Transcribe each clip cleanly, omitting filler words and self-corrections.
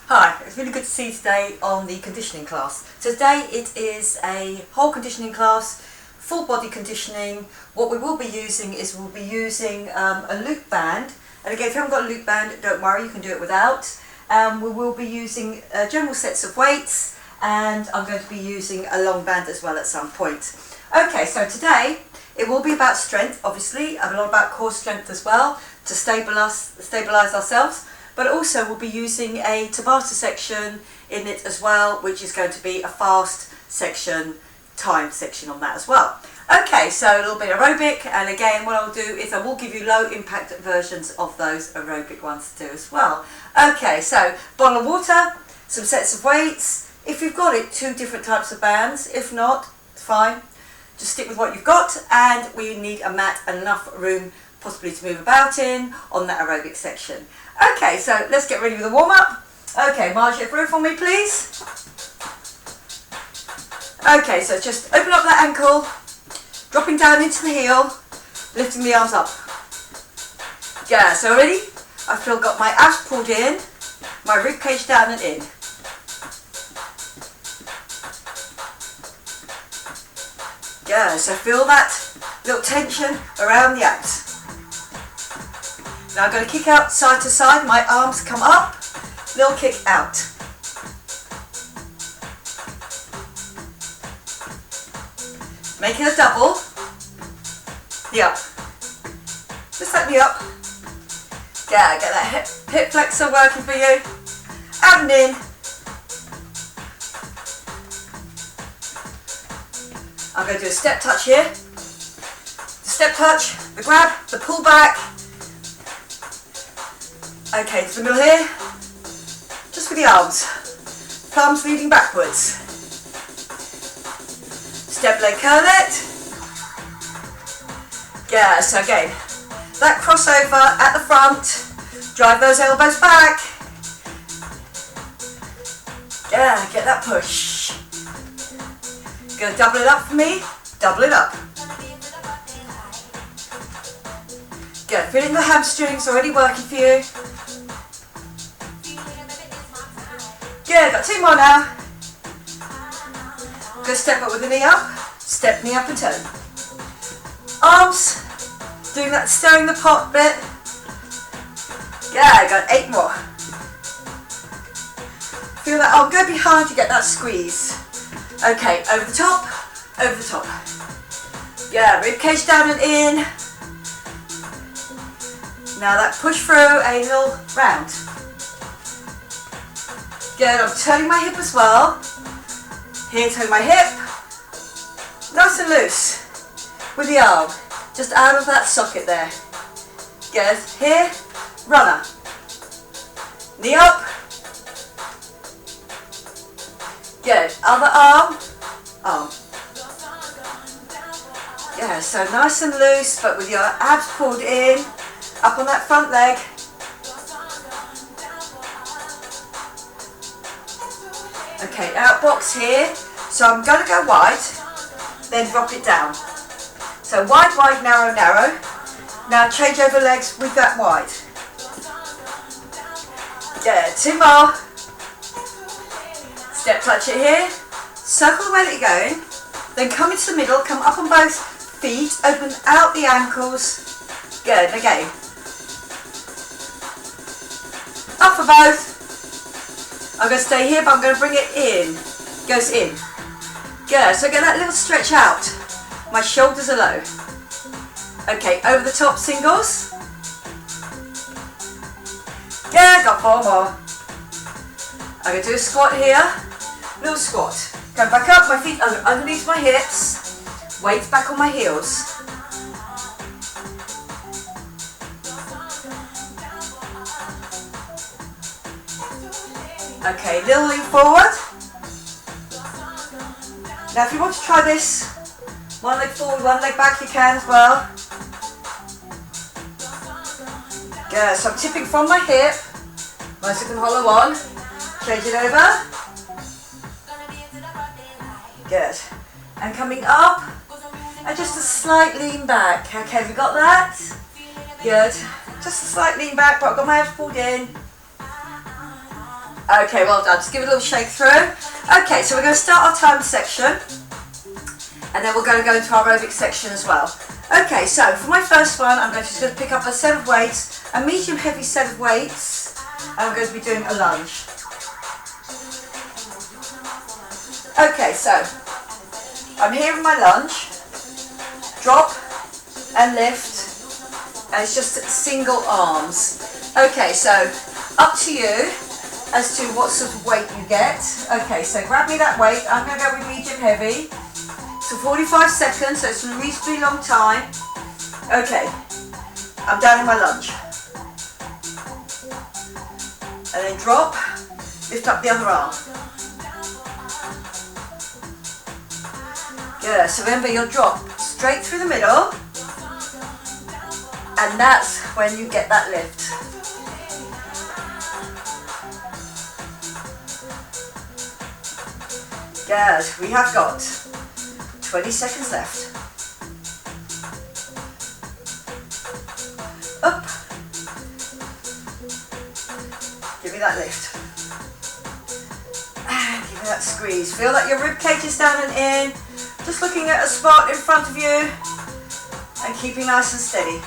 Hi, it's really good to see you today on the conditioning class. So today it is a whole conditioning class, full body conditioning. What we will be using is we'll be using a loop band. And again, if you haven't got a loop band, don't worry, you can do it without. We will be using general sets of weights, and I'm going to be using a long band as well at some point. Okay, so today it will be about strength, obviously, and a lot about core strength as well, to stabilize ourselves. But also we'll be using a Tabata section in it as well, which is going to be a fast section, time section on that as well. Okay, so a little bit aerobic, and again what I'll do is I will give you low impact versions of those aerobic ones to do as well. Okay, so bottle of water, some sets of weights. If you've got it, 2 different types of bands. If not, it's fine. Just stick with what you've got, and we need a mat and enough room possibly to move about in on that aerobic section. Okay, so let's get ready with the warm-up. Okay, march it through for me, please. Okay, so just open up that ankle, dropping down into the heel, lifting the arms up. Yeah, so ready? I've still got my abs pulled in, my rib cage down and in. Yeah, so feel that little tension around the abs. Now I'm going to kick out side to side, my arms come up, little kick out. Make it a double, the up, just like the up. Yeah, get that hip flexor working for you, out and in. I'm going to do a step touch here, the step touch, the grab, the pull back. Okay, to the middle here, just with the arms, thumbs leading backwards. Step leg curlet. Yeah, so again, that crossover at the front, drive those elbows back. Yeah, get that push. Gonna double it up for me, double it up. Good, feeling the hamstrings already working for you. Good, got 2 more now. Good, step up with the knee up, step knee up and turn. Arms, doing that stirring the pot bit. Yeah, got 8 more. Feel that arm go behind, you get that squeeze. Okay, over the top, over the top. Yeah, rib cage down and in. Now that push through a little round. Good, I'm turning my hip as well. Here, turn my hip. Nice and loose with the arm, just out of that socket there. Good, here, runner. Knee up. Good, other arm, arm. Yeah, so nice and loose, but with your abs pulled in, up on that front leg. Okay, out box here, so I'm going to go wide, then drop it down. So wide, wide, narrow, narrow. Now change over legs with that wide. Yeah, 2 more. Step touch it here, circle the way that you're going, then come into the middle, come up on both feet, open out the ankles. Good, again. Up for both. I'm going to stay here, but I'm going to bring it in. Goes in. Good, so get that little stretch out. My shoulders are low. Okay, over the top singles. Yeah, got 4 more. I'm going to do a squat here. Little squat. Come back up, my feet underneath my hips. Weights back on my heels. Okay, little lean forward. Now if you want to try this, 1 leg forward, 1 leg back, you can as well. Good, so I'm tipping from my hip. Nice and hollow on. Change it over. Good. And coming up, and just a slight lean back. Okay, have you got that? Good. Just a slight lean back, but I've got my abs pulled in. Okay, well done. Just give it a little shake through. Okay, so we're going to start our time section, and then we're going to go into our aerobic section as well. Okay, so for my first one, I'm just going to pick up a set of weights, a medium heavy set of weights, and I'm going to be doing a lunge. Okay, so I'm here in my lunge, drop and lift, and it's just single arms. Okay, so up to you as to what sort of weight you get. Okay, so grab me that weight. I'm going to go with medium heavy. So 45 seconds, so it's a reasonably long time. Okay, I'm down in my lunge. And then drop, lift up the other arm. Good, so remember you'll drop straight through the middle, and that's when you get that lift. Good, we have got 20 seconds left. Up. Give me that lift. And give me that squeeze. Feel that your rib cage is down and in. Just looking at a spot in front of you and keeping nice and steady.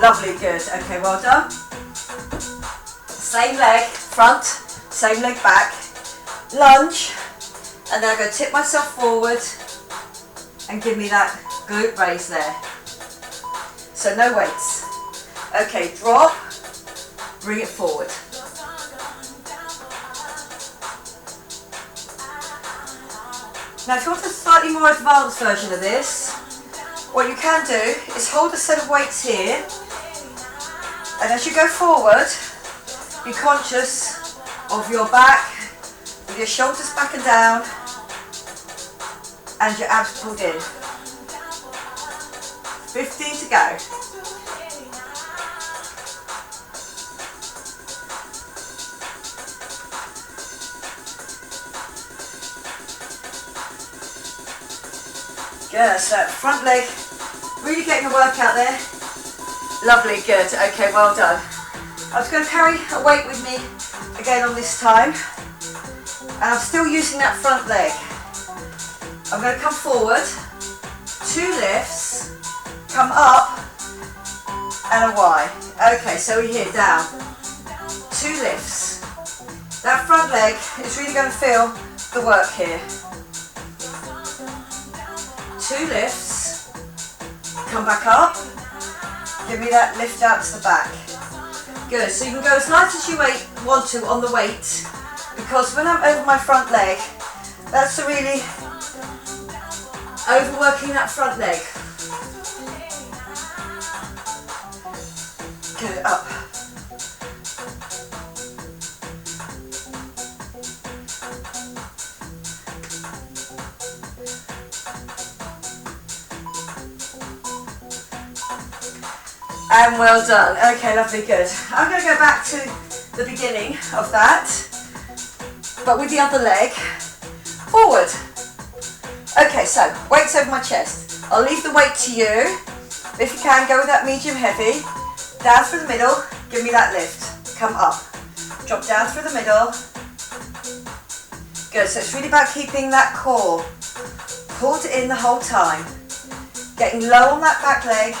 Lovely, good. Okay, well done. Same leg front, same leg back. Lunge. And then I'm going to tip myself forward and give me that glute raise there. So no weights. Okay, drop, bring it forward. Now if you want a slightly more advanced version of this, what you can do is hold a set of weights here, and as you go forward, be conscious of your back, with your shoulders back and down, and your abs pulled in. 15 to go. Good, so front leg, really getting a workout there. Lovely, good, okay, well done. I was going to carry a weight with me again on this time, and I'm still using that front leg. I'm going to come forward, 2 lifts, come up, and a Y. Okay, so we're here, down, 2 lifts. That front leg is really going to feel the work here. 2 lifts, come back up, give me that lift out to the back. Good, so you can go as light as you want to on the weight, because when I'm over my front leg, that's a really overworking that front leg. Good, up. And well done. Okay, lovely, good. I'm going to go back to the beginning of that, but with the other leg. Forward. Okay, so weights over my chest. I'll leave the weight to you. If you can, go with that medium heavy. Down through the middle, give me that lift. Come up. Drop down through the middle. Good, so it's really about keeping that core pulled in the whole time. Getting low on that back leg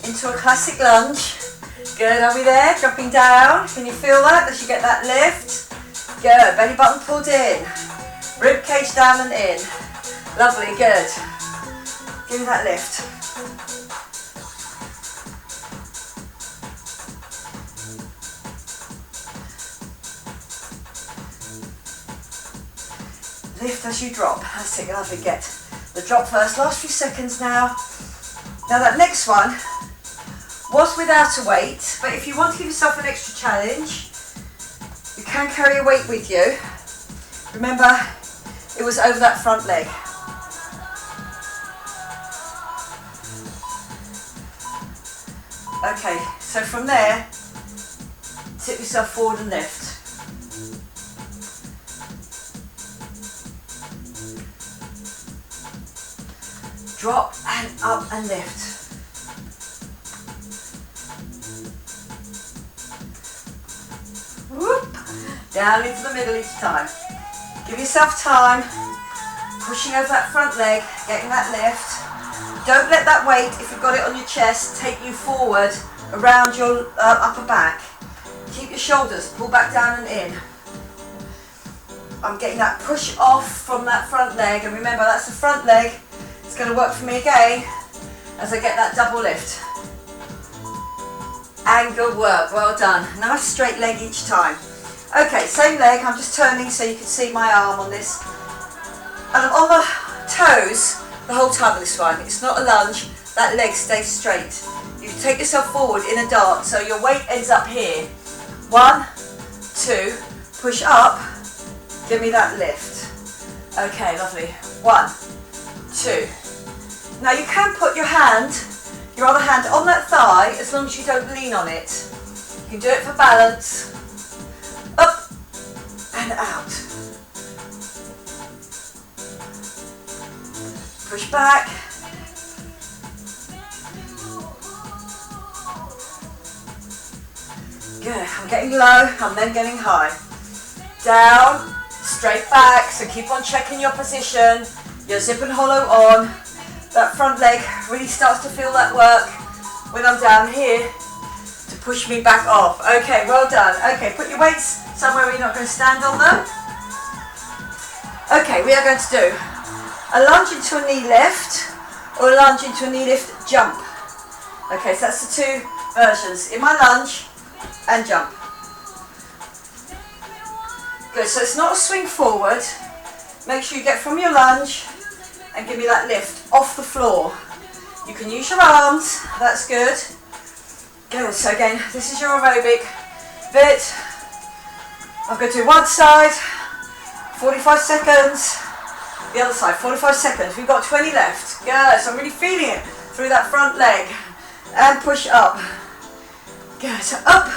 into a classic lunge. Good, are we there? Dropping down. Can you feel that as you get that lift? Good, belly button pulled in. Rib cage down and in. Lovely, good. Give me that lift. Lift as you drop. That's it, lovely, get the drop first. Last few seconds now. Now that next one was without a weight, but if you want to give yourself an extra challenge, you can carry a weight with you. Remember, it was over that front leg. Okay, so from there, tip yourself forward and lift. Drop and up and lift. Whoop. down into the middle each time. Give yourself time, pushing over that front leg, getting that lift. Don't let that weight, if you've got it on your chest, take you forward around your upper back. Keep your shoulders, pull back down and in. I'm getting that push off from that front leg, and remember that's the front leg. It's going to work for me again as I get that double lift. And good work, well done. Nice straight leg each time. Okay, same leg, I'm just turning so you can see my arm on this. And I'm on the toes the whole time of this one. It's not a lunge, that leg stays straight. You take yourself forward in a dart, so your weight ends up here. 1, 2, push up, give me that lift. Okay, lovely. 1, 2. Now you can put your other hand on that thigh as long as you don't lean on it. You can do it for balance. Up and out. Push back. Good, I'm getting low, I'm then getting high. Down, straight back, so keep on checking your position. Your zip and hollow on. That front leg really starts to feel that work when I'm down here to push me back off. Okay, well done. Okay, put your weights somewhere where you're not going to stand on them. Okay, we are going to do a lunge into a knee lift or a lunge into a knee lift jump. Okay, so that's the two versions. In my lunge and jump. Good, so it's not a swing forward. Make sure you get from your lunge and give me that lift off the floor. You can use your arms, that's good. Good, so again, this is your aerobic bit. I'm going to do one side, 45 seconds, the other side, 45 seconds. We've got 20 left. Good, so I'm really feeling it through that front leg. And push up. Good, so up.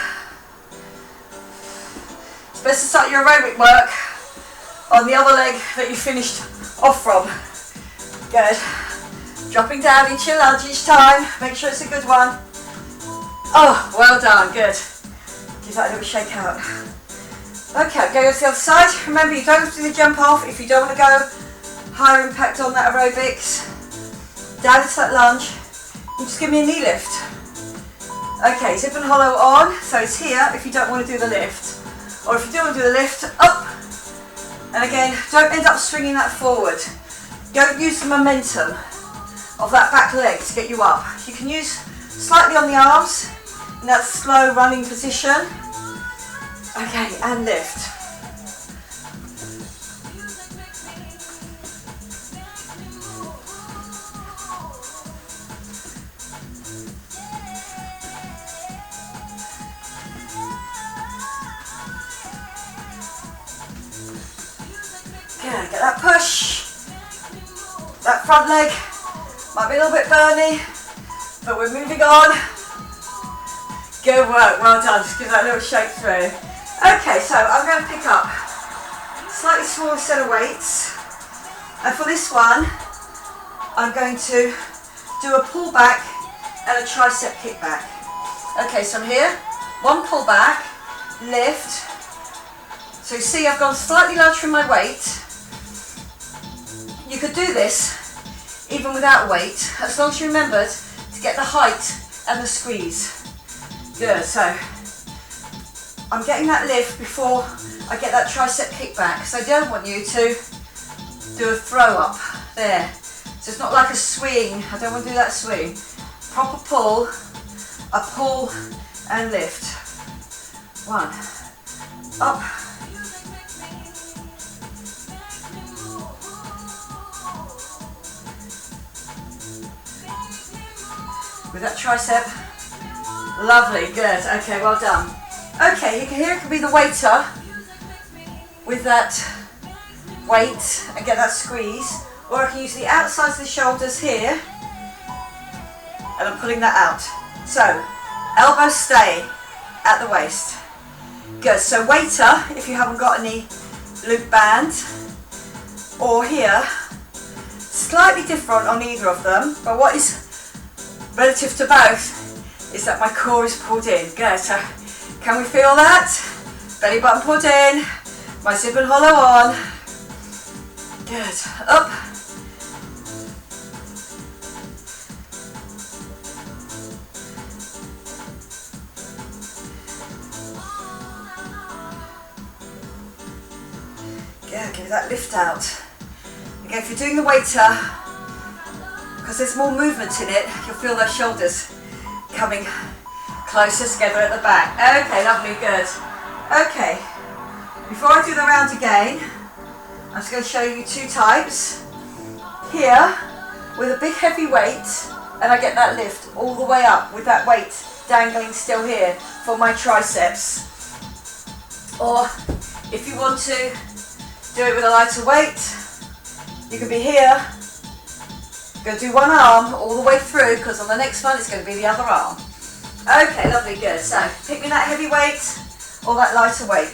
It's best to start your aerobic work on the other leg that you finished off from. Good. Dropping down into your lunge each time. Make sure it's a good one. Oh, well done, good. Give that a little shake out. Okay, go to the other side. Remember, you don't have to do the jump off if you don't want to go higher impact on that aerobics. Down into that lunge. And just give me a knee lift. Okay, zip and hollow on. So it's here if you don't want to do the lift. Or if you do want to do the lift, up. And again, don't end up swinging that forward. Don't use the momentum of that back leg to get you up. You can use slightly on the arms in that slow running position. Okay, and lift. Good, get that push. That front leg might be a little bit burny, but we're moving on. Good work, well done. Just give that a little shake through. Okay, so I'm going to pick up a slightly smaller set of weights. And for this one, I'm going to do a pull back and a tricep kick back. Okay, so I'm here. One pull back, lift. So you see I've gone slightly larger in my weight. You could do this even without weight, as long as you remembered to get the height and the squeeze. Good, so I'm getting that lift before I get that tricep kick back, because I don't want you to do a throw up there. So it's not like a swing, I don't want to do that swing. Proper pull, a pull and lift. One, up. With that tricep, lovely, good, okay, well done. Okay, here could be the waiter with that weight and get that squeeze, or I can use the outsides of the shoulders here, and I'm pulling that out. So, elbows stay at the waist. Good, so waiter, if you haven't got any loop band, or here, slightly different on either of them, but what is relative to both is that my core is pulled in. Good, so can we feel that? Belly button pulled in. My zip and hollow on. Good. Up. Yeah, give it that lift out. Again, if you're doing the waiter, because there's more movement in it, you'll feel those shoulders coming closer together at the back. Okay, lovely, good. Okay, before I do the round again, I'm just going to show you two types. Here, with a big heavy weight, and I get that lift all the way up with that weight dangling still here for my triceps. Or if you want to do it with a lighter weight, you can be here. Going to do one arm all the way through, because on the next one it's going to be the other arm. Okay, lovely, good. So pick me that heavy weight or that lighter weight.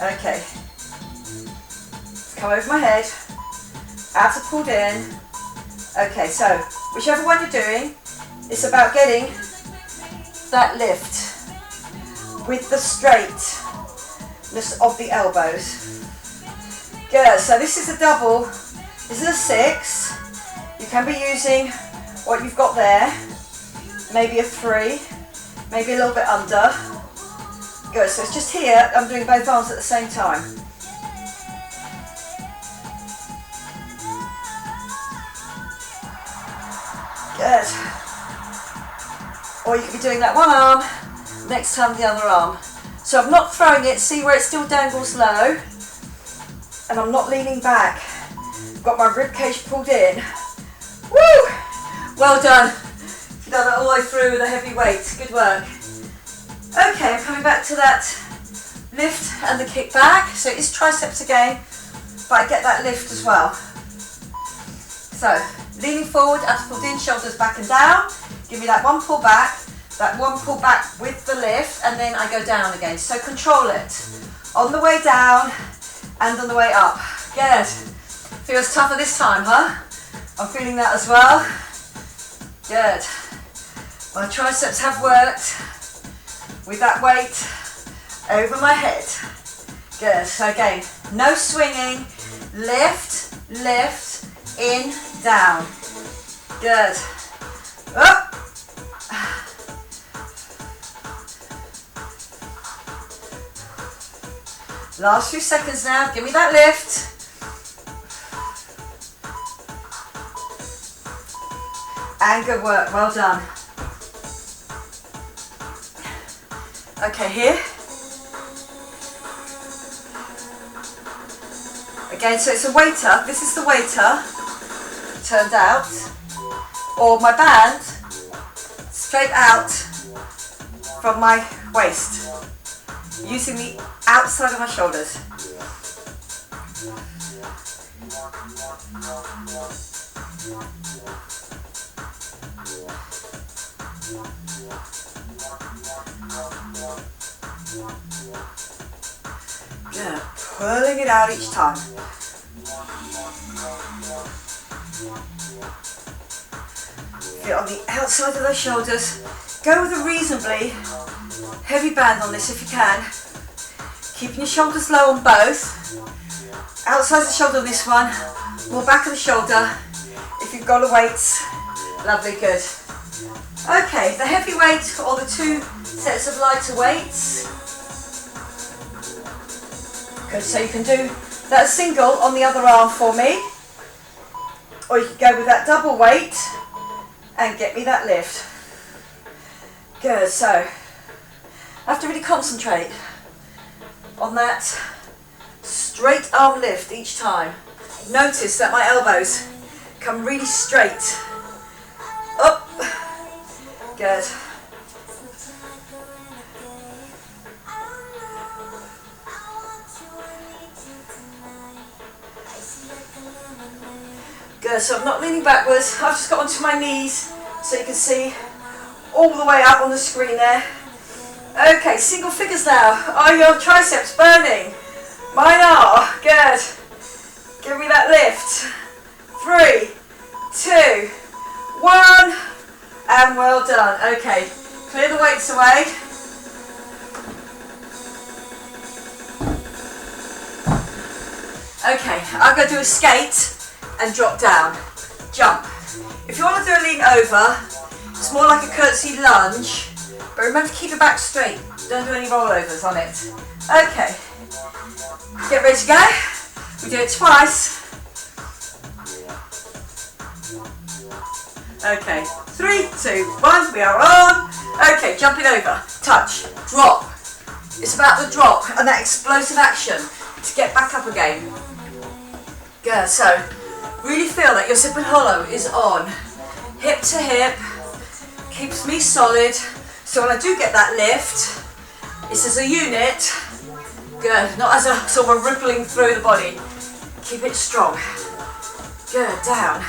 Okay. Come over my head. Abs are pulled in. Okay, so whichever one you're doing, it's about getting that lift with the straightness of the elbows. Good. So this is a double. This is a 6. You can be using what you've got there, maybe a 3, maybe a little bit under. Good, so it's just here, I'm doing both arms at the same time. Good. Or you could be doing that one arm, next time the other arm. So I'm not throwing it, see where it still dangles low, and I'm not leaning back. Got my rib cage pulled in. Woo! Well done. You've done that all the way through with a heavy weight. Good work. Okay, I'm coming back to that lift and the kick back. So it's triceps again, but I get that lift as well. So leaning forward, abs pulled in, shoulders back and down. Give me that one pull back with the lift, and then I go down again. So control it on the way down and on the way up. Good. Feels tougher this time, huh? I'm feeling that as well. Good. My triceps have worked with that weight over my head. Good. So again, no swinging. Lift, lift, in, down. Good. Up. Last few seconds now. Give me that lift. And good work, well done. Okay, here. Again, so it's a waiter. This is the waiter, turned out. Or my band, straight out from my waist. Using the outside of my shoulders. Yeah, pulling it out each time. Get on the outside of those shoulders. Go with a reasonably heavy band on this if you can. Keeping your shoulders low on both. Outside the shoulder on this one, more back of the shoulder. If you've got a weight, lovely, good. Okay, the heavy weight or the two sets of lighter weights. Good, so you can do that single on the other arm for me. Or you can go with that double weight and get me that lift. Good, so I have to really concentrate on that straight arm lift each time. Notice that my elbows come really straight. Up. Good. Good, so I'm not leaning backwards, I've just got onto my knees so you can see all the way up on the screen there. Okay, single figures now. Are your triceps burning? Mine are. Good. Give me that lift. 3, 2, 1, and well done. Okay, clear the weights away. Okay, I'm going to do a skate and drop down. Jump. If you want to do a lean over, it's more like a curtsy lunge, but remember to keep your back straight. Don't do any rollovers on it. Okay, get ready to go. We do it twice. Okay, 3, 2, 1, we are on. Okay, jumping over, touch, drop. It's about the drop and that explosive action to get back up again. Good, so really feel that your zip and hollow is on. Hip to hip, keeps me solid. So when I do get that lift, it's as a unit. Good, not as a sort of a rippling through the body. Keep it strong. Good, down.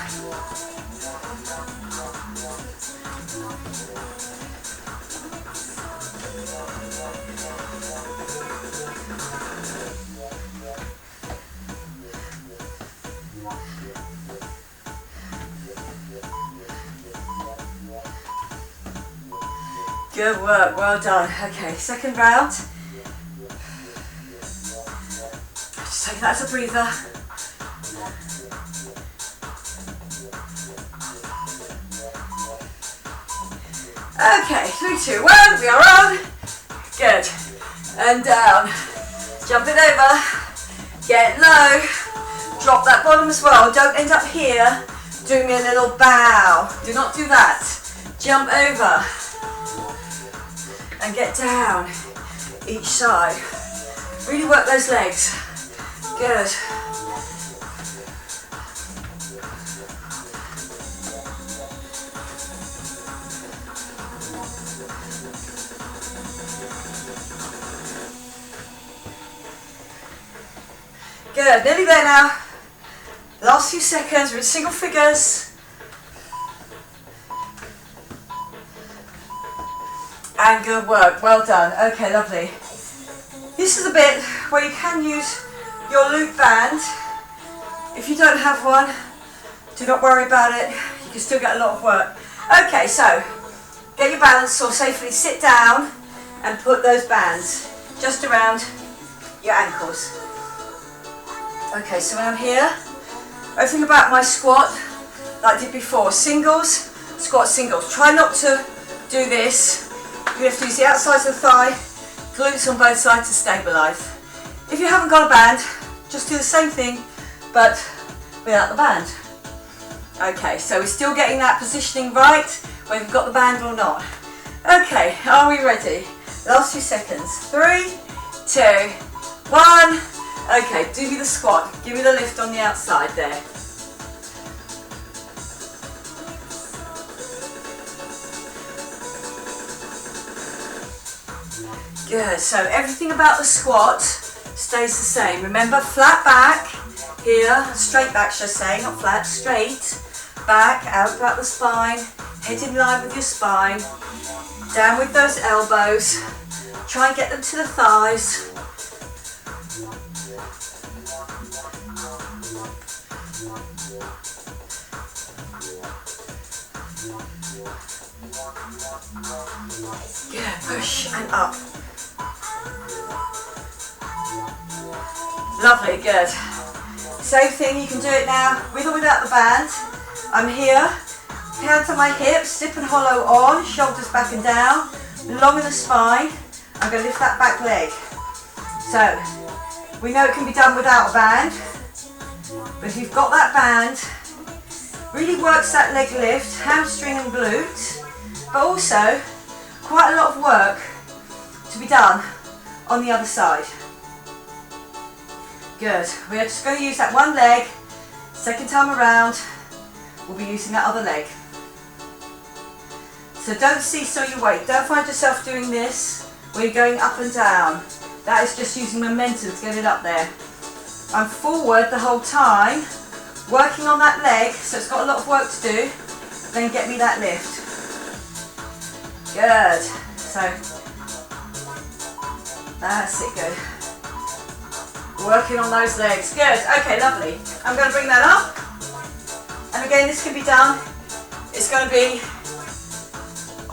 Good work, well done. Okay, second round. Just take that as a breather. Okay, 3, 2, 1, we are on. Good. And down. Jump it over. Get low. Drop that bottom as well. Don't end up here doing a little bow. Do not do that. Jump over. And get down each side. Really work those legs. Good. Good, nearly there now. Last few seconds, we're in single figures. And good work, well done. Okay, lovely. This is a bit where you can use your loop band. If you don't have one, do not worry about it. You can still get a lot of work. Okay, so get your balance or safely sit down and put those bands just around your ankles. Okay, so when I'm here, I think about my squat like I did before. Singles, squat singles. Try not to do this. You have to use the outsides of the thigh, glutes on both sides to stabilise. If you haven't got a band, just do the same thing, but without the band. Okay, so we're still getting that positioning right, whether you've got the band or not. Okay, are we ready? Last few seconds. 3, 2, 1. Okay, do me the squat. Give me the lift on the outside there. Good, so everything about the squat stays the same. Remember, flat back here, straight back should I say, not flat, straight back, out about the spine, head in line with your spine, down with those elbows, try and get them to the thighs. Good, push and up. Lovely, good. Same thing, you can do it now with or without the band. I'm here, hands on my hips, zip and hollow on, shoulders back and down, long in the spine. I'm going to lift that back leg. So, we know it can be done without a band, but if you've got that band, really works that leg lift, hamstring and glute, but also quite a lot of work to be done on the other side. Good, we are just going to use that one leg. Second time around, we'll be using that other leg. So don't seesaw your weight. Don't find yourself doing this where you're going up and down. That is just using momentum to get it up there. I'm forward the whole time, working on that leg, so it's got a lot of work to do. Then get me that lift. Good. So that's it, good. Working on those legs. Good. Okay, lovely. I'm going to bring that up. And again, this can be done. It's going to be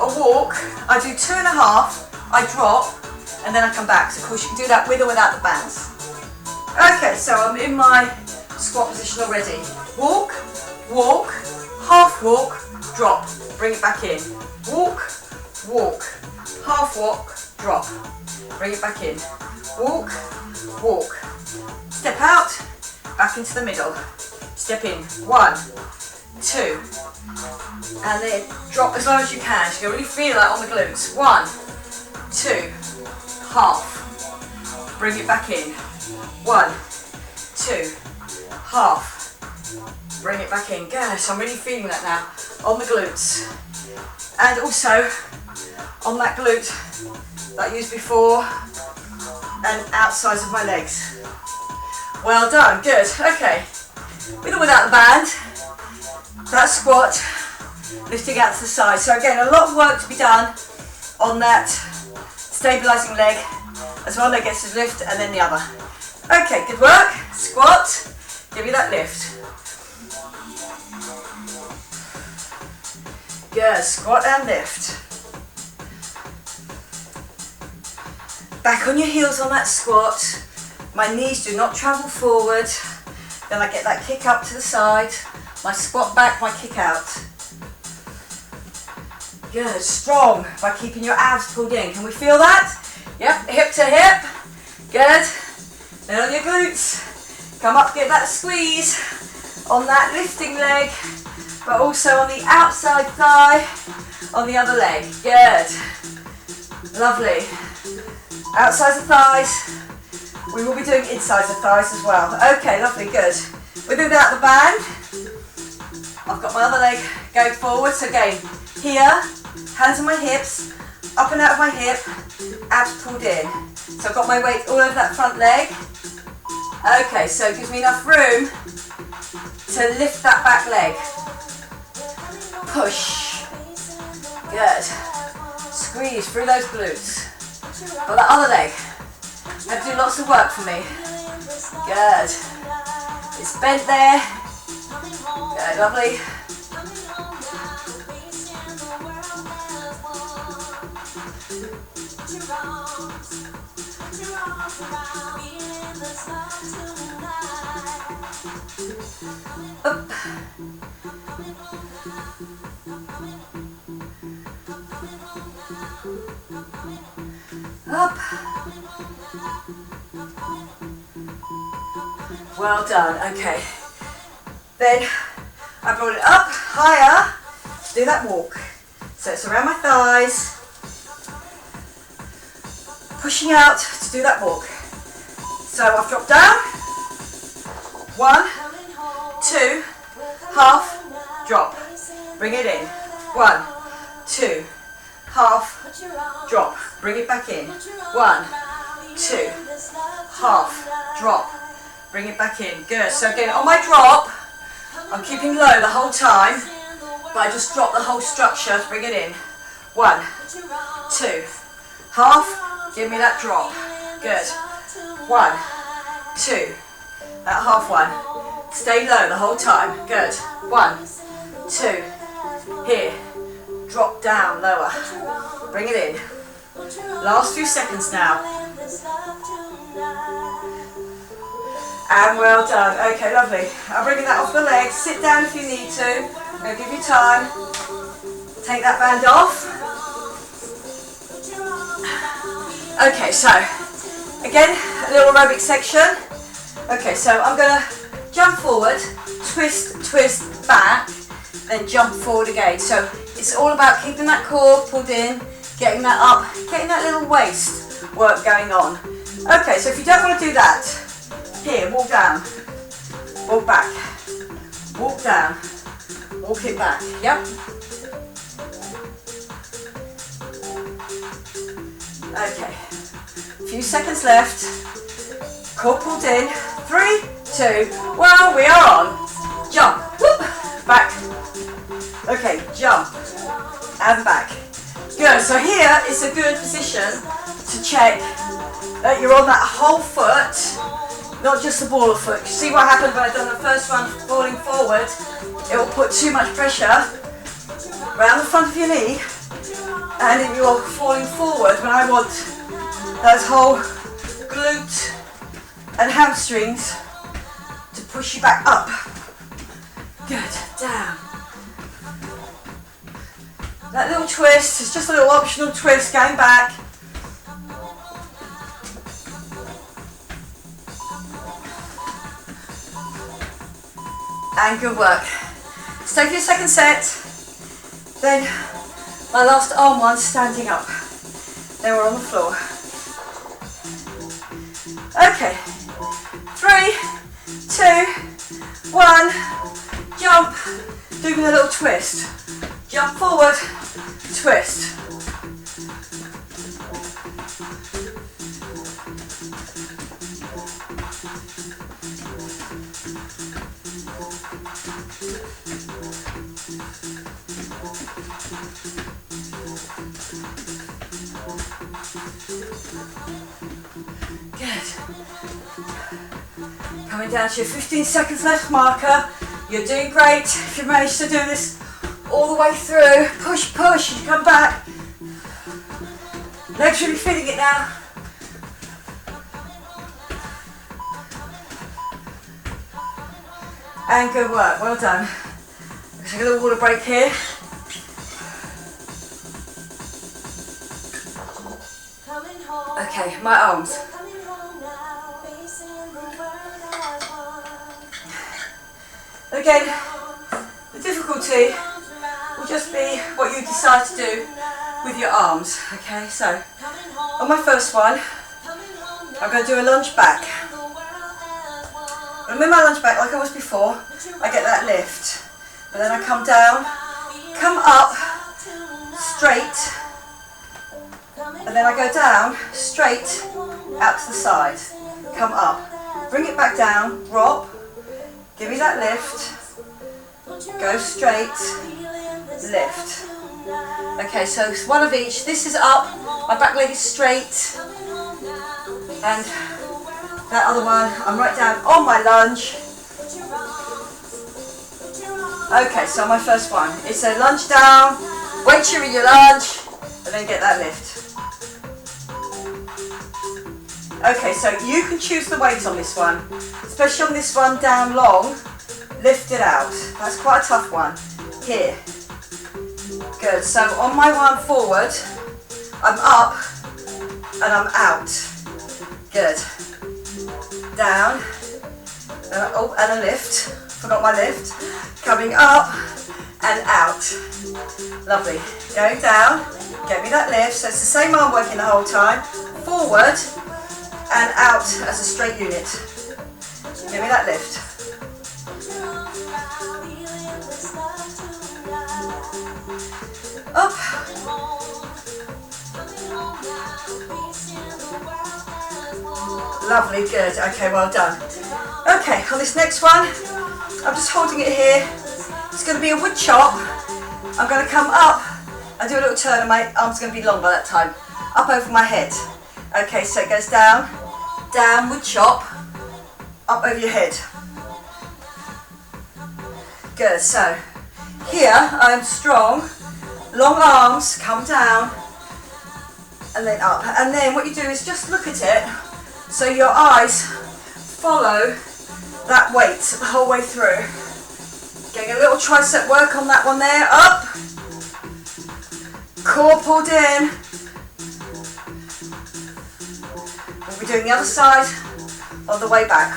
a walk. I do 2.5, I drop, and then I come back. So of course you can do that with or without the bands. Okay, so I'm in my squat position already. Walk, walk, half walk, drop. Bring it back in. Walk, walk, half walk, drop. Bring it back in. Walk, walk. Step out, back into the middle. Step in. 1, 2, and then drop as low as you can. So you can really feel that on the glutes. 1, 2, half. Bring it back in. 1, 2, half. Bring it back in. Good. So I'm really feeling that now on the glutes. And also on that glute that I used before and outsides of my legs. Well done. Good. Okay. With or without the band, that squat, lifting out to the side. So again, a lot of work to be done on that stabilising leg. As one leg gets to lift and then the other. Okay, good work. Squat. Give me that lift. Good. Squat and lift. Back on your heels on that squat. My knees do not travel forward. Then I get that kick up to the side. My squat back, my kick out. Good. Strong by keeping your abs pulled in. Can we feel that? Yep, hip to hip. Good. Then on your glutes, come up, get that squeeze on that lifting leg, but also on the outside thigh, on the other leg. Good. Lovely. Outside the thighs. We will be doing inside the thighs as well. Okay, lovely, good. With or without the band, I've got my other leg going forward. So again, here, hands on my hips, up and out of my hip, abs pulled in. So I've got my weight all over that front leg. Okay, so it gives me enough room to lift that back leg. Push. Good. Squeeze through those glutes. Got that other leg. Have to do lots of work for me. Good. It's bent there. Good, lovely. Up. Up. Well done, okay. Then I brought it up higher to do that walk. So it's around my thighs, pushing out to do that walk. So I've dropped down, 1, 2, half, drop. Bring it in, 1, 2, half, drop. Bring it back in, 1, 2, half, drop. Bring it back in, good. So again, on my drop, I'm keeping low the whole time, but I just drop the whole structure to bring it in. 1, 2, half, give me that drop. Good. 1, 2, that half one. Stay low the whole time. Good. 1, 2, here. Drop down, lower. Bring it in. Last few seconds now. And well done. Okay, lovely. I'm bringing that off the legs. Sit down if you need to. I'm going to give you time. Take that band off. Okay, so again, a little aerobic section. Okay, so I'm going to jump forward, twist, twist, back, then jump forward again. So it's all about keeping that core pulled in, getting that up, getting that little waist work going on. Okay, so if you don't want to do that, here, walk down, walk back, walk down, walk it back, yep. Okay, a few seconds left, core pulled in, 3, 2, 1, we are on, jump, whoop, back, okay, jump, and back. Good, so here is a good position to check that you're on that whole foot, not just the ball of foot. You see what happened when I've done the first one, falling forward, it will put too much pressure around the front of your knee, and then you're falling forward when I want those whole glute and hamstrings to push you back up. Good, down. That little twist is just a little optional twist, going back. And good work. Let's take your second set. Then my last arm one, standing up. Then we're on the floor. Okay. 3, 2, 1. Jump. Doing a little twist. Jump forward. Twist. Coming down to your 15 seconds left marker. You're doing great if you manage to do this all the way through. Push, push, you come back. Legs really feeling it now. And good work, well done. Take a little water break here. Okay, my arms. Again, the difficulty will just be what you decide to do with your arms. Okay, so on my first one, I'm going to do a lunge back. And with my lunge back, like I was before, I get that lift. But then I come down, come up, straight, and then I go down, straight, out to the side, come up, bring it back down, drop, give me that lift, go straight, lift. Okay, so it's one of each. This is up, my back leg is straight, and that other one, I'm right down on my lunge. Okay, so my first one, it's a lunge down, weight you in your lunge, and then get that lift. Okay, so you can choose the weight on this one, especially on this one down long, lift it out. That's quite a tough one. Here. Good, so on my one forward, I'm up and I'm out. Good. Down, oh, and a lift, forgot my lift. Coming up and out. Lovely. Going down, get me that lift, so it's the same arm working the whole time. Forward and out as a straight unit. Give me that lift. Up. Lovely, good. Okay, well done. Okay, on this next one, I'm just holding it here. It's going to be a wood chop. I'm going to come up and do a little turn, and my arm's going to be long by that time. Up over my head. Okay, so it goes down, down, wood chop, up over your head. Good, so here I'm strong, long arms, come down, and then up. And then what you do is just look at it, so your eyes follow that weight the whole way through. Getting a little tricep work on that one there, up, core pulled in. We'll be doing the other side on the way back.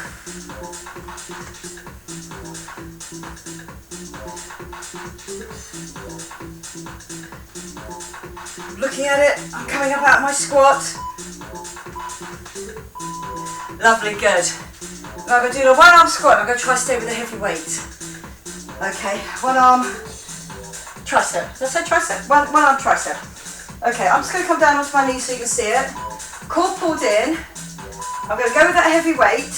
Looking at it, I'm coming up out of my squat. Lovely, good. Now I'm going to do a one arm squat. I'm going to try to stay with a heavy weight. Okay, one arm tricep. Did I say tricep? One arm tricep. Okay, I'm just going to come down onto my knees so you can see it. Core pulled in. I'm going to go with that heavy weight.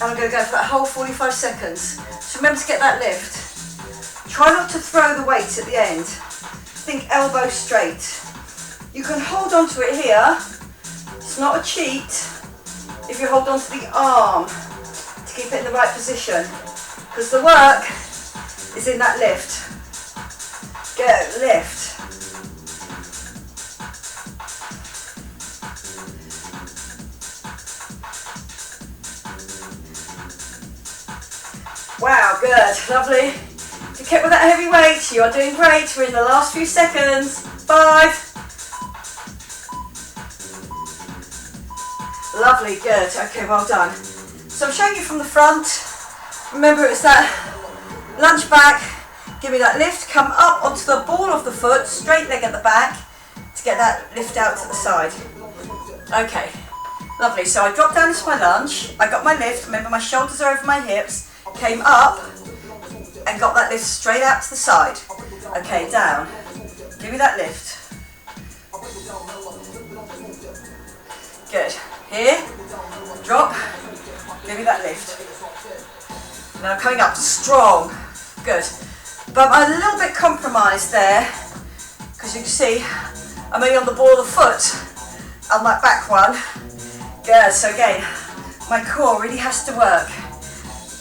And I'm going to go for that whole 45 seconds. So remember to get that lift. Try not to throw the weight at the end. Think elbow straight. You can hold on to it here. It's not a cheat if you hold on to the arm to keep it in the right position. Because the work is in that lift. Go, lift. Good, lovely. If you keep with that heavy weight, you are doing great. We're in the last few seconds. 5. Lovely, good. Okay, well done. So I'm showing you from the front. Remember, it's that lunge back. Give me that lift. Come up onto the ball of the foot, straight leg at the back to get that lift out to the side. Okay, lovely. So I dropped down into my lunge. I got my lift. Remember, my shoulders are over my hips. Came up and got that lift straight out to the side. Okay, down. Give me that lift. Good. Here, drop, give me that lift. Now coming up strong. Good. But I'm a little bit compromised there, because you can see I'm only on the ball of the foot on that back one. Good. So again, my core really has to work.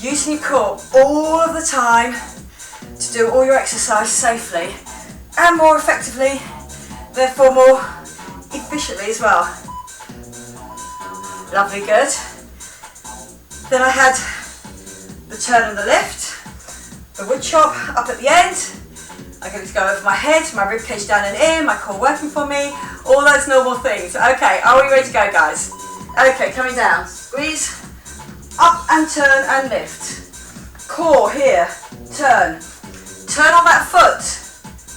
Using your core all of the time to do all your exercise safely and more effectively, therefore more efficiently as well. Lovely, good. Then I had the turn and the lift, the wood chop up at the end. I'm going to go over my head, my rib cage down and in, my core working for me, all those normal things. Okay, are we ready to go, guys? Okay, coming down, squeeze, up and turn and lift. Core here, turn. Turn on that foot.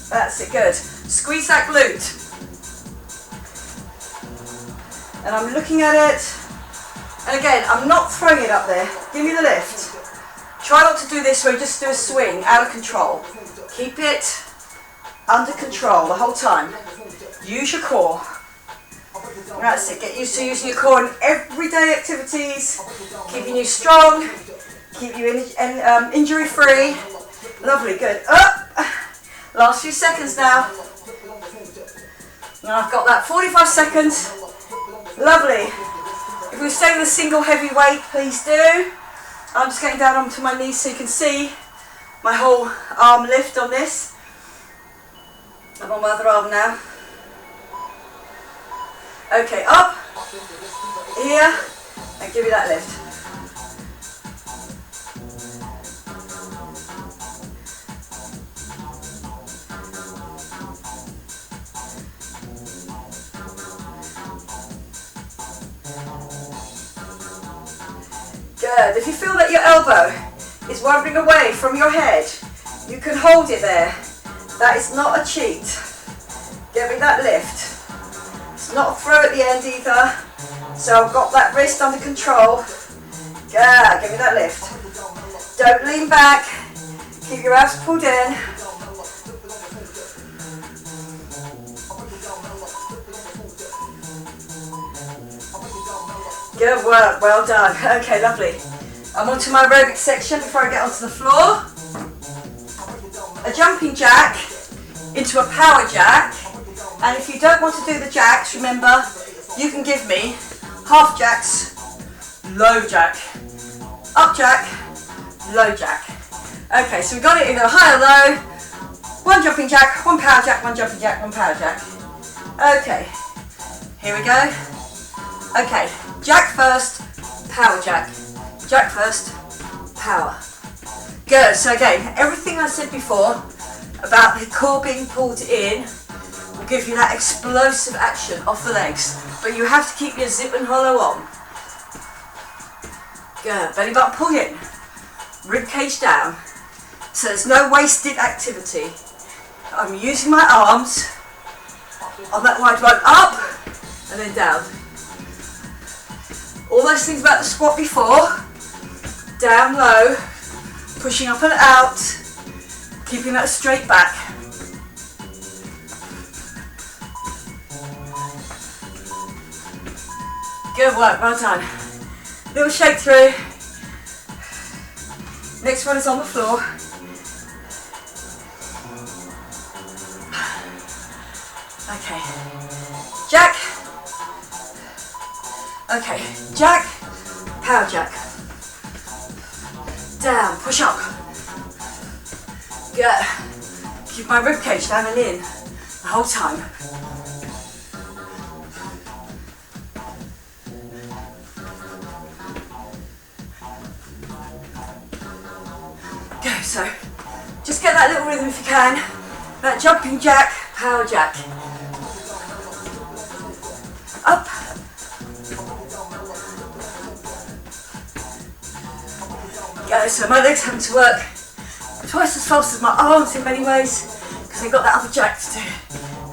That's it, good. Squeeze that glute. And I'm looking at it. And again, I'm not throwing it up there. Give me the lift. Try not to do this where you just do a swing out of control. Keep it under control the whole time. Use your core. That's it. Get used to using your core in everyday activities. Keeping you strong. Keep you injury free. Lovely, good. Up. Last few seconds now. Now I've got that 45 seconds. Lovely. If we stay with a single heavy weight, please do. I'm just getting down onto my knees so you can see my whole arm lift on this. I'm on my other arm now. Okay, up, here, and give me that lift. Good. If you feel that your elbow is wandering away from your head, you can hold it there. That is not a cheat. Give me that lift. It's not a throw at the end either. So I've got that wrist under control. Good. Give me that lift. Don't lean back. Keep your abs pulled in. Good work, well done. Okay, lovely. I'm onto my aerobic section before I get onto the floor. A jumping jack into a power jack. And if you don't want to do the jacks, remember, you can give me half jacks, low jack, up jack, low jack. Okay, so we got it in a high or low. One jumping jack, one power jack, one jumping jack, one power jack. Okay, here we go. Okay, jack first, power jack. Jack first, power. Good, so again, everything I said before about the core being pulled in will give you that explosive action off the legs. But you have to keep your zip and hollow on. Good, belly button pulled in. Rib cage down. So there's no wasted activity. I'm using my arms on that wide one, up and then down. All those things about the squat before, down low, pushing up and out, keeping that straight back. Good work, well done. Little shake through. Next one is on the floor. Okay, jack. Okay, jack, power jack. Down, push up. Good. Keep my rib cage down and in the whole time. Good. So just get that little rhythm if you can. That jumping jack, power jack. Up. Go, so my legs having to work twice as fast as my arms in many ways, because they've got that other jack to do,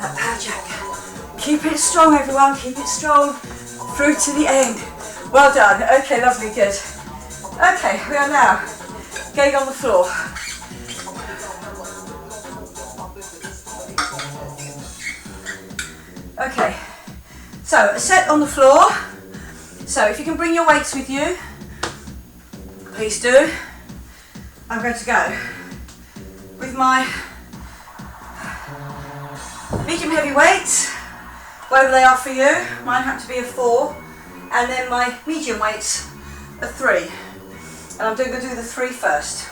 that power jack. Keep it strong everyone, keep it strong through to the end. Well done, okay, lovely, good. Okay, we are now getting on the floor. Okay, so a set on the floor. So if you can bring your weights with you, please do. I'm going to go with my medium heavy weights, whatever they are for you. Mine happen to be a 4, and then my medium weights a 3. And I'm going to do the 3 first.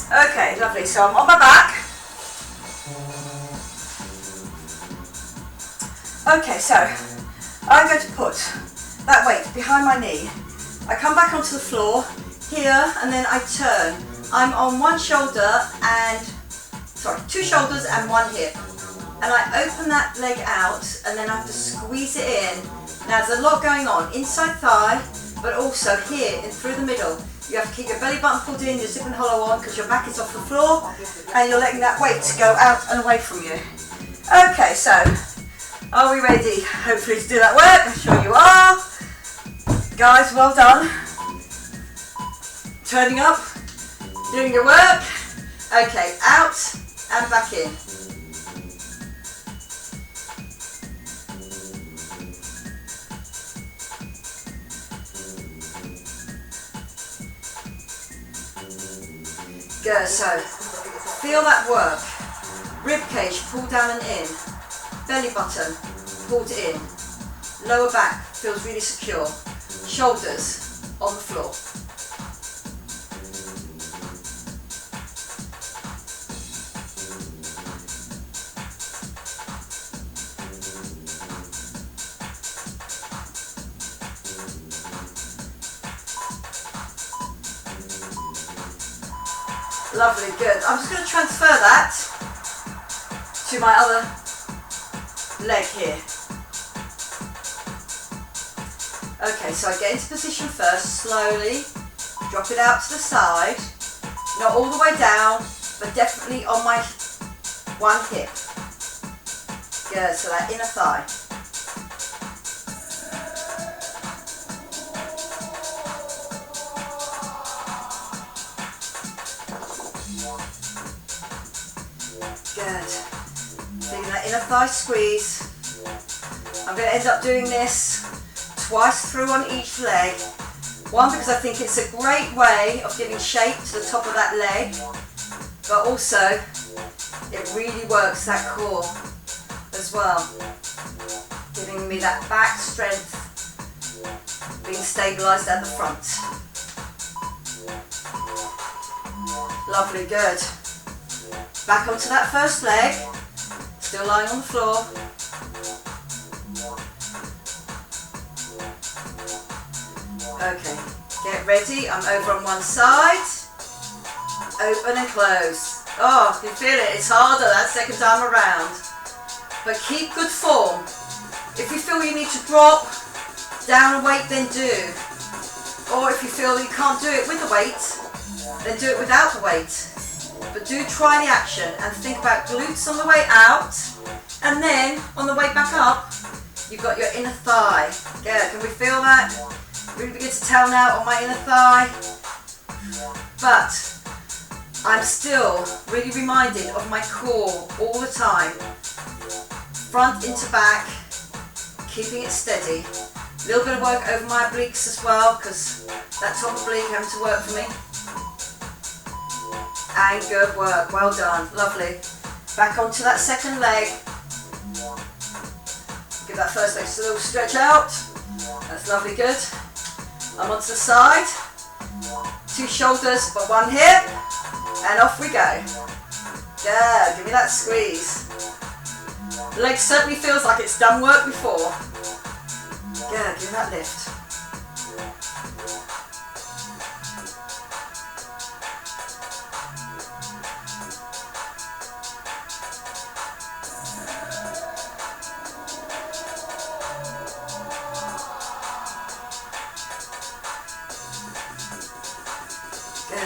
Okay, lovely. So I'm on my back. Okay, so I'm going to put that weight behind my knee. I come back onto the floor here, and then I turn. I'm on one shoulder and, sorry, 2 shoulders and 1 hip. And I open that leg out, and then I have to squeeze it in. Now there's a lot going on, inside thigh, but also here and through the middle. You have to keep your belly button pulled in, your zip and hollow on, because your back is off the floor, and you're letting that weight go out and away from you. Okay, so, are we ready? Hopefully to do that work, I'm sure you are. Guys, well done. Turning up, doing your work. Okay, out and back in. Good, so feel that work. Rib cage pulled down and in. Belly button pulled in. Lower back feels really secure. Shoulders on the floor. Lovely, good. I'm just going to transfer that to my other leg here. Okay, so I get into position first, slowly, drop it out to the side, not all the way down, but definitely on my one hip. Good, so that inner thigh. Good. Feeling that inner thigh squeeze. I'm going to end up doing this twice through on each leg. One, because I think it's a great way of giving shape to the top of that leg, but also it really works that core as well, giving me that back strength, being stabilised at the front. Lovely, good. Back onto that first leg, still lying on the floor. Okay, get ready, I'm over on one side, open and close. Oh, you feel it, it's harder that second time around. But keep good form. If you feel you need to drop down a weight, then do. Or if you feel you can't do it with the weight, then do it without the weight. But do try the action and think about glutes on the way out, and then on the way back up, you've got your inner thigh. Good, can we feel that? Really begin to tell now on my inner thigh. But I'm still really reminded of my core all the time. Front into back, keeping it steady. A little bit of work over my obliques as well, because that top oblique having to work for me. And good work, well done, lovely. Back onto that second leg. Give that first leg just a little stretch out. That's lovely, good. I'm onto the side. 2 shoulders but 1 hip. And off we go. Good, give me that squeeze. The leg certainly feels like it's done work before. Good, give me that lift.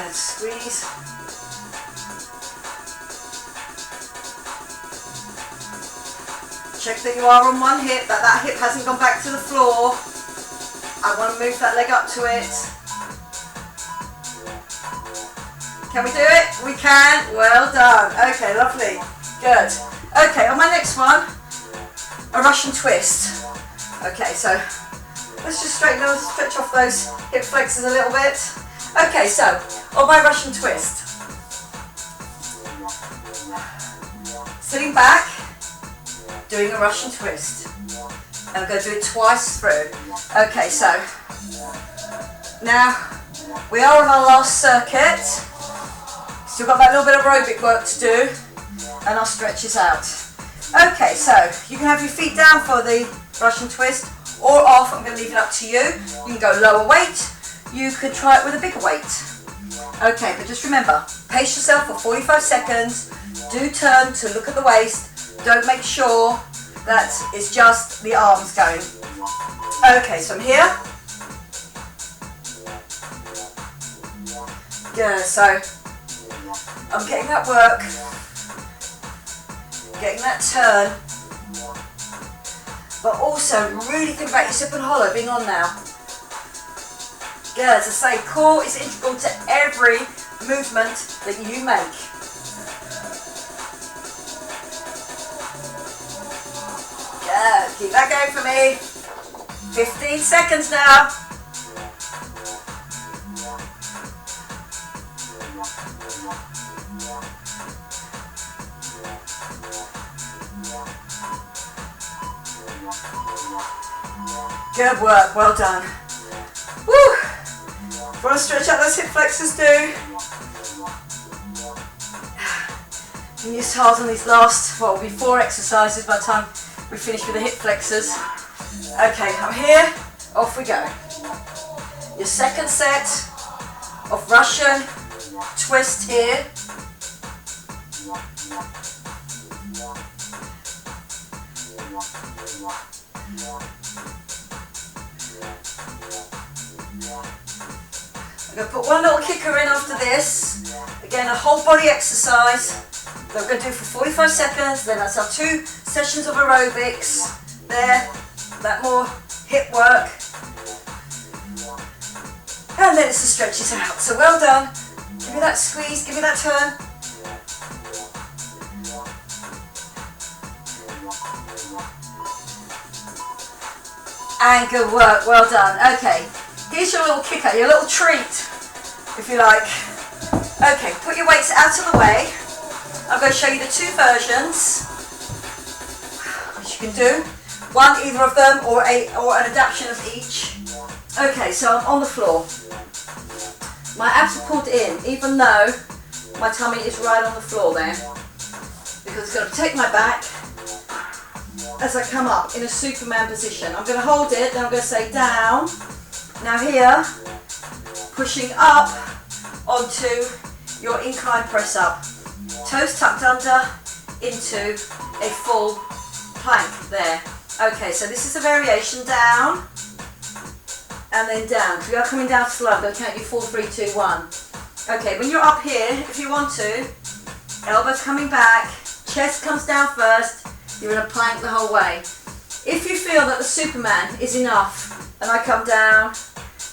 and squeeze. Check that you are on one hip, that hip hasn't gone back to the floor. I want to move that leg up to it. Can we do it? We can. Well done. Okay, lovely. Good. Okay, on my next one, a Russian twist. Okay, so let's just straighten those, stretch off those hip flexors a little bit. Okay, so on my Russian twist, sitting back, doing a Russian twist. And I'm going to do it twice through. Okay, so now we are on our last circuit. Still got that little bit of aerobic work to do, and our stretches out. Okay, so you can have your feet down for the Russian twist or off. I'm going to leave it up to you. You can go lower weight. You could try it with a bigger weight. Okay, but just remember, pace yourself for 45 seconds. Do turn to look at the waist. Don't make sure that it's just the arms going. Okay, so I'm here. Good, so I'm getting that work, getting that turn, but also really think about your hip and hollow being on now. Good, as I say, core is integral to every movement that you make. Good, keep that going for me. 15 seconds now. Good work, well done. Woo! If you want to stretch out those hip flexors, do. You can use hard on these last, what will be 4 exercises by the time we finish with the hip flexors. Okay, I'm here, off we go. Your second set of Russian twist here. I'm going to put one little kicker in after this. Again, a whole body exercise that we're going to do for 45 seconds. Then that's our 2 sessions of aerobics. There, that more hip work. And then it's the stretches out. So well done. Give me that squeeze, give me that turn. And good work, well done. Okay, here's your little kicker, your little treat, if you like. Okay, put your weights out of the way. I'm going to show you the 2 versions, which you can do. One, either of them, or an adaptation of each. Okay, so I'm on the floor. My abs are pulled in, even though my tummy is right on the floor there, because it's going to protect my back as I come up in a Superman position. I'm going to hold it, then I'm going to say down. Now here, pushing up onto your incline press up. Toes tucked under into a full plank there. Okay, so this is a variation, down and then down. So we are coming down slow. I'm going to count you 4, 3, 2, 1. Okay, when you're up here, if you want to, elbows coming back, chest comes down first. You're in a plank the whole way. If you feel that the Superman is enough, and I come down,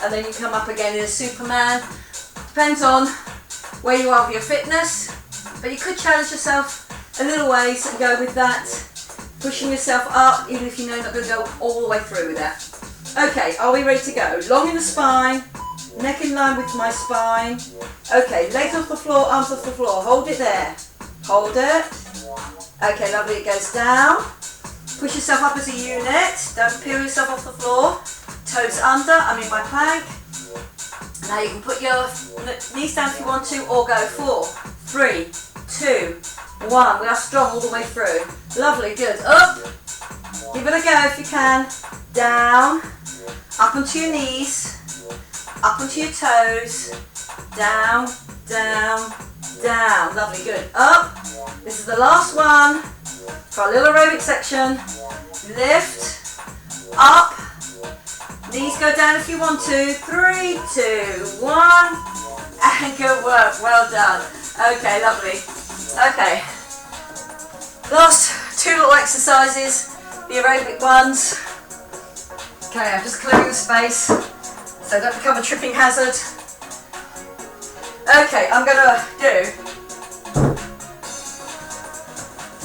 and then you come up again in a Superman, depends on where you are with your fitness, but you could challenge yourself a little ways and go with that, pushing yourself up, even if you know you're not going to go all the way through with that. Okay, are we ready to go? Long in the spine, neck in line with my spine. Okay, legs off the floor, arms off the floor. Hold it there. Hold it. Okay, lovely. It goes down. Push yourself up as a unit. Don't peel yourself off the floor. Toes under. I'm in my plank. Now you can put your knees down if you want to, or go 4, 3, 2, 1. We are strong all the way through. Lovely. Good. Up. Give it a go if you can. Down. Up onto your knees. Up onto your toes. Down. Down. Down. Lovely. Good. Up. This is the last one for our little aerobic section. Lift, up, knees go down if you want to. 3, 2, 1, And good work, well done. Okay, lovely. Okay, last two little exercises, the aerobic ones. Okay, I'm just clearing the space so don't become a tripping hazard. Okay, I'm going to do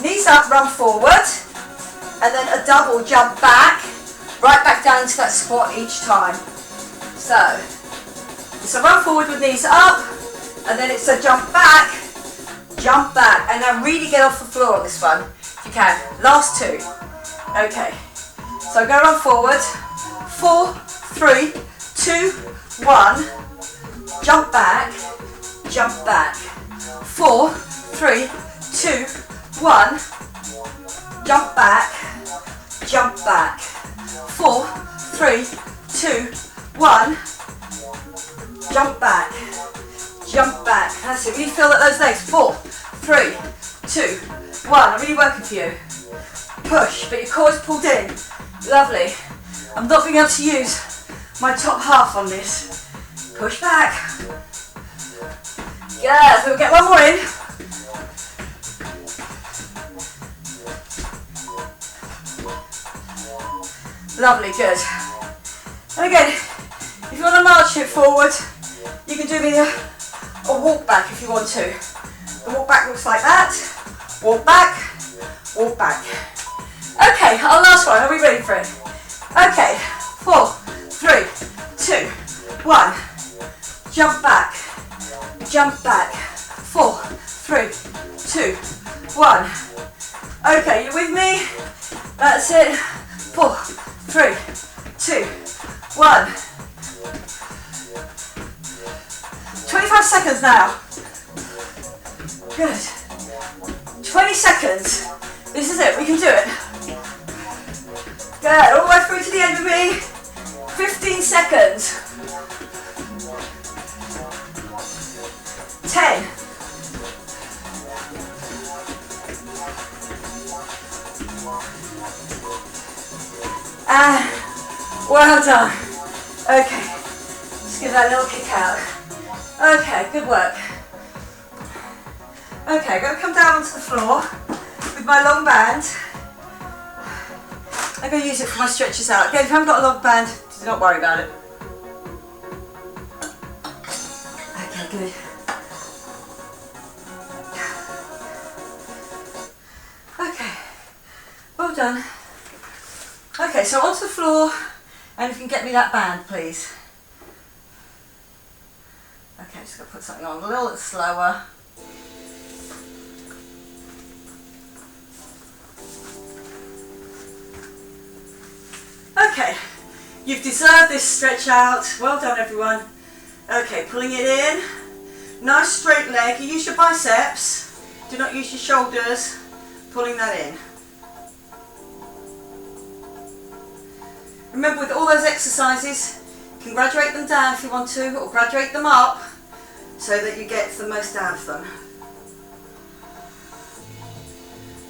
knees up, run forward, and then a double jump back, right back down into that squat each time. So, it's a run forward with knees up, and then it's a jump back, and now really get off the floor on this one, if you can. Last two. Okay, so go run forward, 4, 3, 2, 1, jump back, 4, 3, 2, 1, jump back, 4, 3, 2, 1, jump back, that's it, really feel that those legs, 4, 3, 2, 1, I'm really working for you, push, but your core is pulled in, lovely, I'm not being able to use my top half on this, push back, good, so we'll get one more in, lovely, good, and again, if you want to march it forward, you can do me a walk back if you want to. The walk back looks like that. Walk back, walk back. Okay, our last one. Are we ready for it? Okay, 4, 3, 2, 1. Jump back, 4, 3, 2, 1. Okay, you with me? That's it. 4, 3, 2, 1. 25 seconds now. Good. 20 seconds. This is it, we can do it. Good, all the way through to the end of me. 15 seconds. 10. 10. Well done. Okay, just give that a little kick out. Okay, good work. Okay, I'm going to come down onto the floor with my long band. I'm going to use it for my stretches out. Again, if you haven't got a long band, do not worry about it. Okay, good. Okay, well done. Okay, so onto the floor, and if you can get me that band, please. Okay, just going to put something on a little bit slower. Okay, you've deserved this stretch out. Well done, everyone. Okay, pulling it in. Nice straight leg. You use your biceps. Do not use your shoulders. Pulling that in. Remember, with all those exercises, you can graduate them down if you want to, or graduate them up so that you get the most out of them.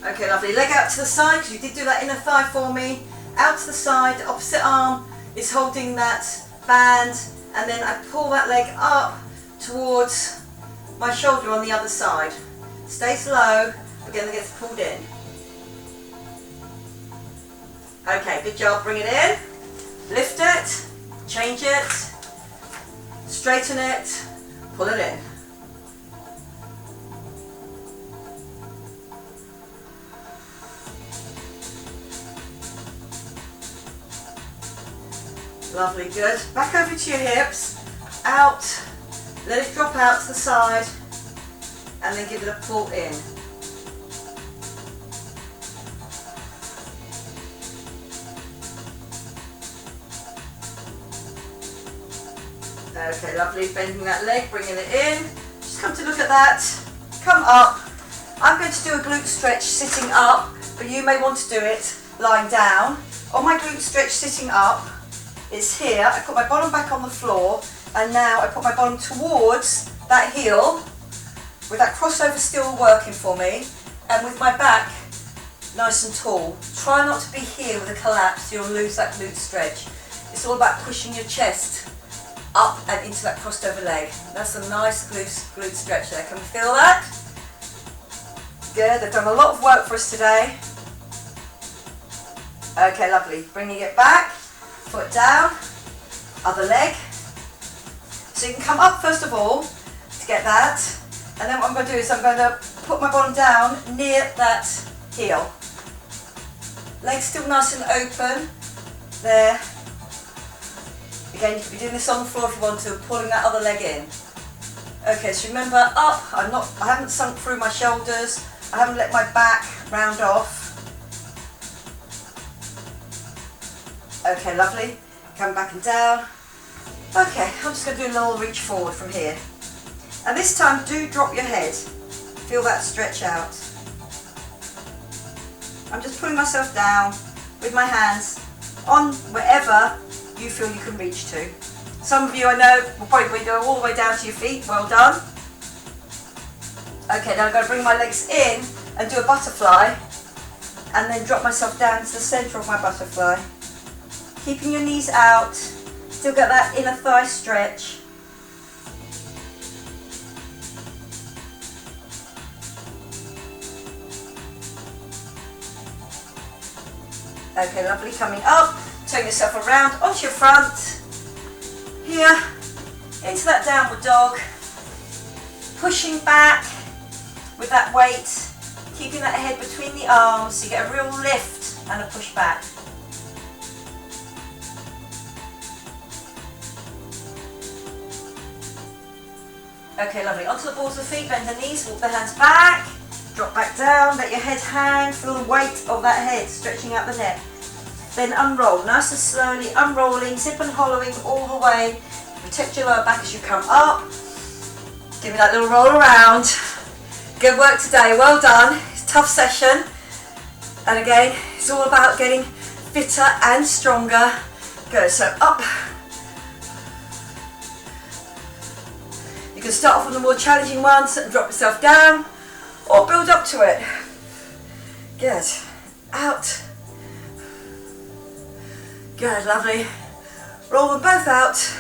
Okay, lovely. Leg out to the side, because you did do that inner thigh for me. Out to the side, opposite arm is holding that band, and then I pull that leg up towards my shoulder on the other side. Stays low, again it gets pulled in. Okay, good job, bring it in, lift it, change it, straighten it, pull it in. Lovely, good. Back over to your hips, out, let it drop out to the side, and then give it a pull in. Okay, lovely, bending that leg, bringing it in. Just come to look at that, come up. I'm going to do a glute stretch sitting up, but you may want to do it lying down. On my glute stretch sitting up, it's here, I put my bottom back on the floor, and now I put my bottom towards that heel, with that crossover still working for me, and with my back nice and tall. Try not to be here with a collapse, you'll lose that glute stretch. It's all about pushing your chest up and into that crossed over leg. That's a nice glute stretch there. Can we feel that? Good, they've done a lot of work for us today. Okay, lovely. Bringing it back, foot down, other leg. So you can come up first of all to get that, and then what I'm going to do is I'm going to put my bottom down near that heel. Legs still nice and open. There. Again, you can be doing this on the floor if you want to, pulling that other leg in. Okay, so remember up, I haven't sunk through my shoulders, I haven't let my back round off. Okay, lovely. Come back and down. Okay, I'm just going to do a little reach forward from here. And this time, do drop your head. Feel that stretch out. I'm just pulling myself down with my hands on wherever you feel you can reach to. Some of you I know will probably go all the way down to your feet. Well done. Okay, now I'm going to bring my legs in and do a butterfly, and then drop myself down to the centre of my butterfly. Keeping your knees out, still get that inner thigh stretch. Okay, lovely. Coming up, turn yourself around onto your front. Here, into that downward dog. Pushing back with that weight, keeping that head between the arms so you get a real lift and a push back. Okay, lovely. Onto the balls of the feet, bend the knees, walk the hands back, drop back down, let your head hang, feel the weight of that head stretching out the neck. Then unroll, nice and slowly, unrolling, zip and hollowing all the way. Protect your lower back as you come up. Give me that little roll around. Good work today, well done. It's a tough session. And again, it's all about getting fitter and stronger. Good, so up. You can start off with the more challenging ones and drop yourself down, or build up to it. Good. Out. Good, lovely. Roll them both out.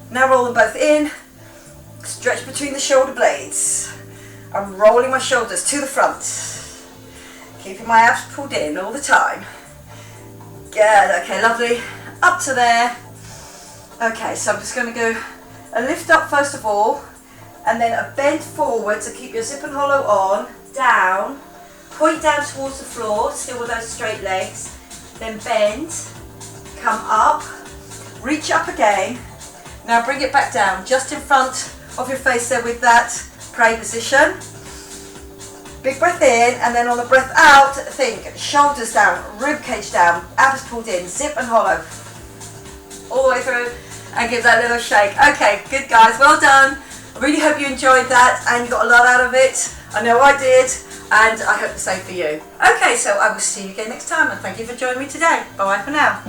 Now roll them both in. Stretch between the shoulder blades. I'm rolling my shoulders to the front. Keeping my abs pulled in all the time. Good, okay, lovely. Up to there. Okay, so I'm just going to go a lift up first of all, and then a bend forward to keep your zip and hollow on, down, point down towards the floor, still with those straight legs, then bend, come up, reach up again, now bring it back down, just in front of your face there with that pray position. Big breath in, and then on the breath out, think shoulders down, rib cage down, abs pulled in, zip and hollow, all the way through. And give that little shake. Okay, good guys, well done. I really hope you enjoyed that and you got a lot out of it. I know I did, and I hope the same for you. Okay, so I will see you again next time, and thank you for joining me today. Bye for now.